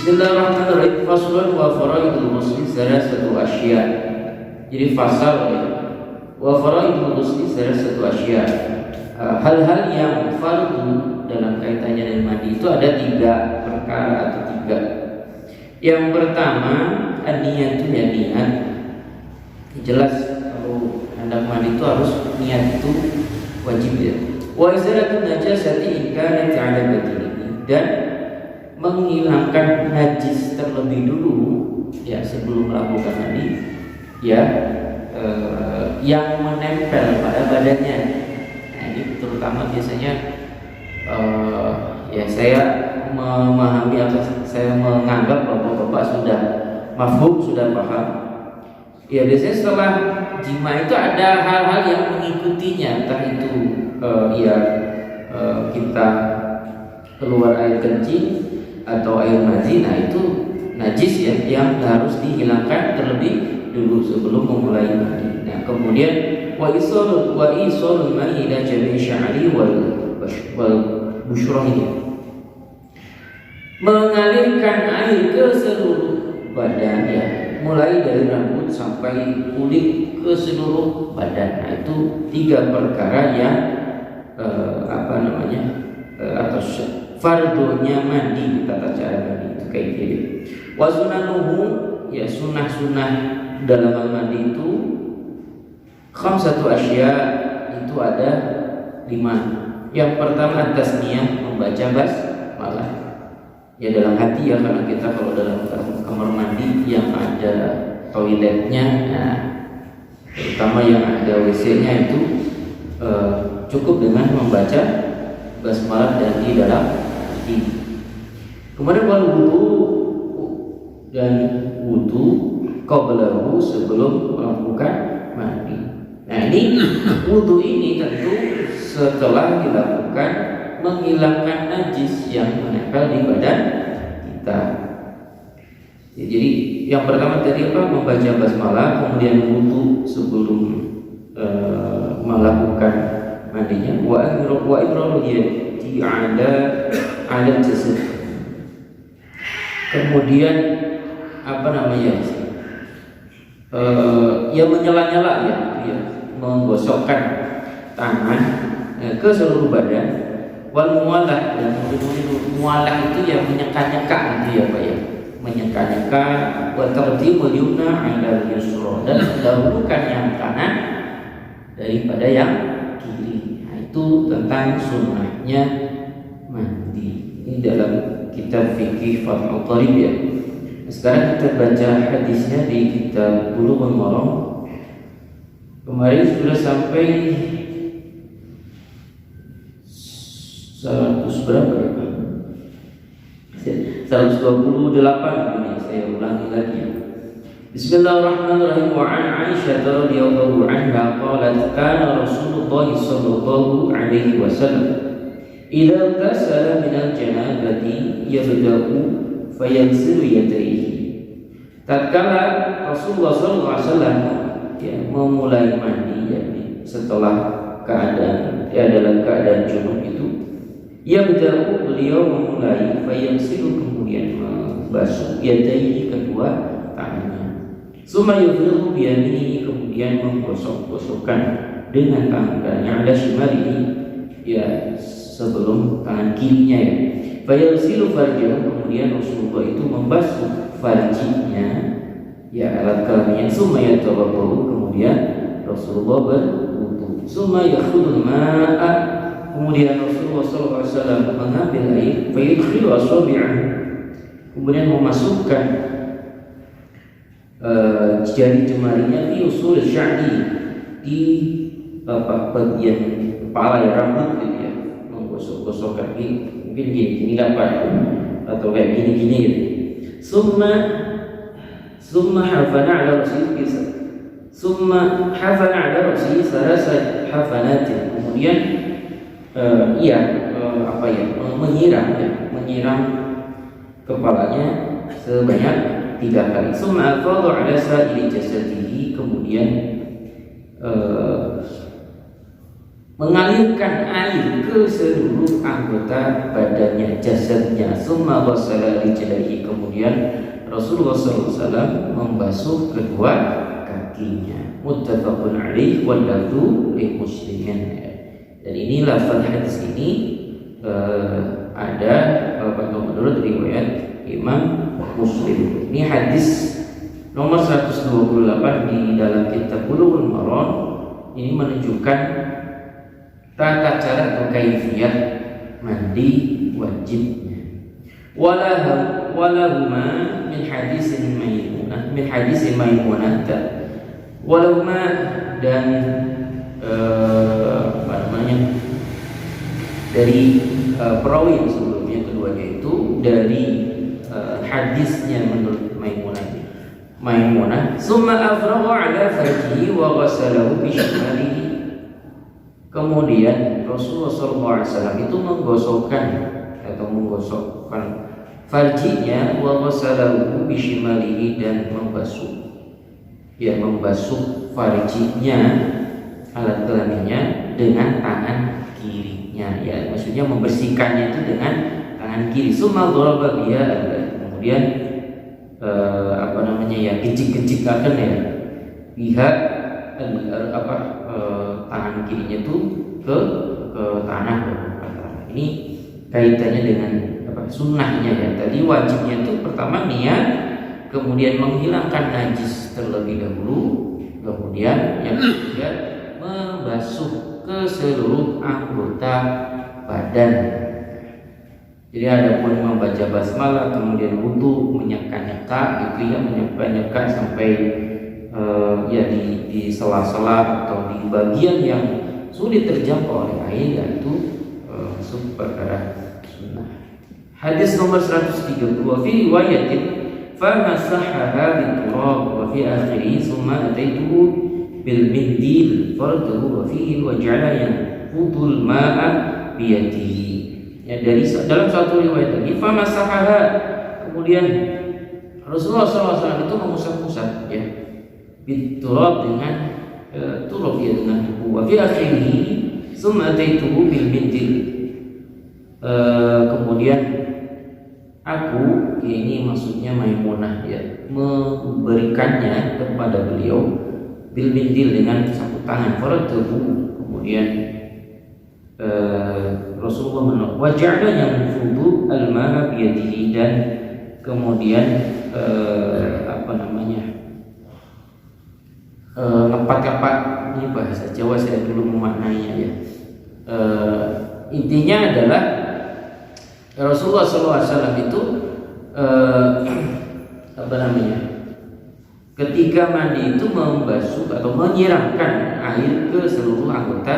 Bismillahirrahmanirrahim. Faslun wa faraidul ghusli salasatu asya. Jadi fasal ya. Wa faraidul ghusli salasatu asya. Hal-hal yang fardu dalam kaitannya dengan mandi itu ada 3 perkara atau 3. Yang pertama, an-niyatu, ya niat. Jelas kalau hendak mandi itu harus niat itu wajib ya. Wa izalatun najasati in kanat 'ala badanihi, dan menghilangkan najis terlebih dulu ya sebelum melakukan mandi ya, yang menempel pada badannya. Nah, ini terutama biasanya ya saya memahami atau saya menganggap bahwa Bapak sudah mafhum, sudah paham. Ya biasanya setelah jima itu ada hal-hal yang mengikutinya, entah itu kita keluar air kencing atau air mazi. Nah itu najis ya, yang harus dihilangkan terlebih dulu sebelum memulai mandi. Nah kemudian wa isalul ma'i ila jami'i sya'ri wal bushrah, mengalirkan air ke seluruh badan ya, mulai dari rambut sampai kulit ke seluruh badan. Nah itu 3 perkara yang atau fardunya mandi, tata cara mandi itu kayak gini. Wa sunanuhu, ya sunnah-sunnah dalam mandi itu khamsatu asya, itu ada 5. Yang pertama tasmiyah, membaca basmalah ya dalam hati ya, karena kita kalau dalam kamar mandi yang ada toiletnya, nah terutama yang ada WC-nya itu cukup dengan membaca basmalah dan di dalam hati. Kemudian wal wudu, dan wudu qablahu, sebelum melakukan mandi. Nah ini wudu ini tentu setelah dilakukan menghilangkan najis yang menempel di badan kita. Jadi yang pertama tadi membaca basmalah, kemudian wudu sebelum melakukan mandinya. Wa ibrarul yadi ala jasad. Kemudian ya menyela-nyela ya, menggosokkan tangan ke seluruh badan. Wal mualah, dan mualah itu ya menyeka-nyeka gitu ya Pak ya, menyeka-nyeka. Wa taqdimul yumna 'ala al-yusra, dan mendahulukan yang kanan daripada yang kiri. Nah, itu tentang sunnahnya mandi. Ini dalam kitab fikih Fathul Qarib ya. Sekarang kita baca hadisnya di kitab Bulughul Maram. Kemarin sudah sampai 100 berapa ya? 128 ini saya ulangi lagi ya. Bismillahirrahmanirrahim. Wa an Aisyah radhiyallahu anha qalat kana Rasulullah sallallahu alaihi wasallam idza tasala min al-janabati yabda'u fayaghsilu yadayhi. Tatkala Rasulullah sallallahu alaihi wasallam ya memulai mandi, yakni setelah keadaan dalam keadaan junub itu, yabda'u, beliau memulai, fayaghsilu, kemudian membasuh, yadayhi, kedua tangannya. Summa yufrigu biyaminihi, kemudian menggosok-gosokkan dengan tangannya, ada shimalihi, ya sebelum tangan kirinya ya. Fayaghsilu farjahu, kemudian Rasulullah itu membasuh farjinya ya, alat kelaminnya. Summa yatawaddu, kemudian Rasulullah berwudu. Summa yakhudul ma'a, kemudian Rasulullah SAW mengambil air, fayudkhilu asabi'ahu, kemudian memasukkan jari jemarinya di usul sya'ri, di bagian kepala ya, rambut gitu ya, menggosok-gosok kaki, mungkin gini dapat atau kayak gini gitu. Summa hafana ala rasihi, summa hafana ala rasihi sarasa hafanatin, kemudian menyiram kepalanya sebanyak 3 kali. Summa afadha ala sa'iri jasadihi, kemudian mengalirkan air ke seluruh anggota badannya, jasadnya. Summa ghassala rijlaihi, kemudian Rasulullah SAW membasuh kedua kakinya. Muttafaqun alaih wal lafzu li Muslimin. Dan ini lafaz hadis ini ada menurut riwayat Imam Muslim. Ini hadis nomor 128 di dalam kitab Bulughul Maram. Ini menunjukkan tata cara atau kaifiyah mandi wajibnya. Walahuma min hadisin Maimunah walahuma, dan dari perawi yang sebelumnya keduanya itu dari hadisnya menurut Maimunah. Summa afragha ala farjihi wa ghasalahu bi shimalihi. Kemudian Rasulullah SAW itu menggosokkan farjinya, wa ghasalahu bi shimalihi, dan membasuh farjinya, alat kelaminnya, dengan tangan kirinya. Ya, maksudnya membersihkannya itu dengan tangan kiri. Summa dharaba biha, kemudian gecik-gecikakan ya pihak tangan kirinya itu ke tanah. Ini kaitannya dengan sunnahnya ya. Tadi wajibnya itu pertama niat, kemudian menghilangkan najis terlebih dahulu, kemudian yang ketiga membasuh ke seluruh anggota badan. Jadi ada pun membaca basmalah, kemudian wudu, menyeka-nyeka gitu ya, menyeka-nyeka sampai di sela-sela atau di bagian yang sulit terjangkau oleh air, yaitu masuk perkara sunnah. Hadis nomor 132 fi riwayatin famasahaha biturab wa fi akhirih summa ataituhu bil mindil faradahu wa fihi wa ja'ala yanfudul ma'a biyadihi. Ya, dalam satu riwayat lagi famasahaha, kemudian Rasulullah SAW itu mengusap-usap ya biturab dengan turab ya, dengan debu. Wa fi akhirih summa ataituhu bil mindil. Kemudian aku, ini maksudnya Maimunah ya, memberikannya kepada beliau bil mindil, dengan sapu tangan, faradahu, kemudian Rasulullah menolak wajahnya yang fudu al-ma'a biyadihi, dan kemudian ngepat-ngepat, ini bahasa Jawa saya dulu memaknainya ya. Intinya adalah Rasulullah SAW itu ketika mandi itu membasuh atau menyiramkan air ke seluruh anggota